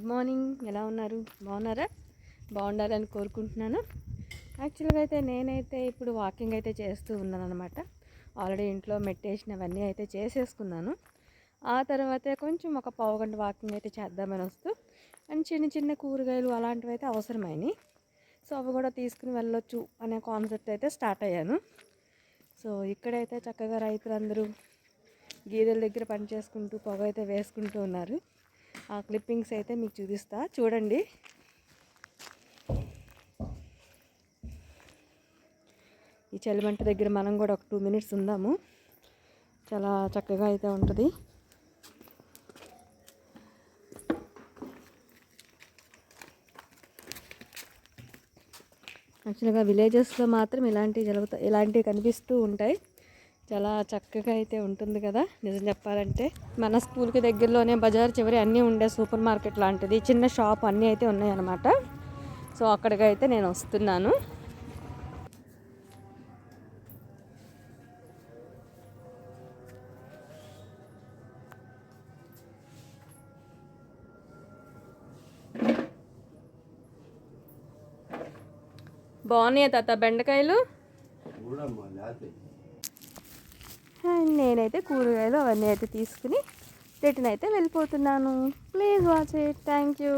Good morning. ఎలా ఉన్నారు? బాగున్నారా? బాగుండాలని కోరుకుంటున్నాను. యాక్చువల్గా అయితే నేనైతే ఇప్పుడు వాకింగ్ అయితే చేస్తూ ఉన్నాను అనమాట. ఆల్రెడీ ఇంట్లో మెడిటేషన్ అవన్నీ అయితే చేసేసుకున్నాను. ఆ తర్వాతే కొంచెం ఒక పావుగంట వాకింగ్ అయితే చేద్దామని వస్తూ అండ్ చిన్న చిన్న కూరగాయలు అలాంటివి అయితే అవసరమైనవి. సో అవి కూడా తీసుకుని వెళ్ళొచ్చు అనే కాన్సెప్ట్ అయితే స్టార్ట్ అయ్యాను. సో ఇక్కడైతే చక్కగా రైతులందరూ గేదెల దగ్గర పని చేసుకుంటూ పొగ అయితే వేసుకుంటూ ఉన్నారు. ఆ క్లిప్పింగ్స్ అయితే మీకు చూపిస్తా, చూడండి. ఈ చలిమంట దగ్గర మనం కూడా ఒక 2 minutes ఉందాము. చాలా చక్కగా అయితే ఉంటుంది. యాక్చువల్గా విలేజెస్లో మాత్రం ఇలాంటివి కనిపిస్తూ ఉంటాయి. చాలా చక్కగా అయితే ఉంటుంది కదా నిజం చెప్పాలంటే. మన స్కూల్కి దగ్గరలోనే బజార్ చివరి అన్నీ ఉండే సూపర్ మార్కెట్ లాంటిది చిన్న షాప్ అన్నీ అయితే ఉన్నాయన్నమాట. సో అక్కడికైతే నేను వస్తున్నాను. బాగున్నాయి తాత బెండకాయలు. నేనైతే కూరగాయలు అవన్నీ అయితే తీసుకుని రిటర్న్ అయితే వెళ్ళిపోతున్నాను. Please watch it. Thank you.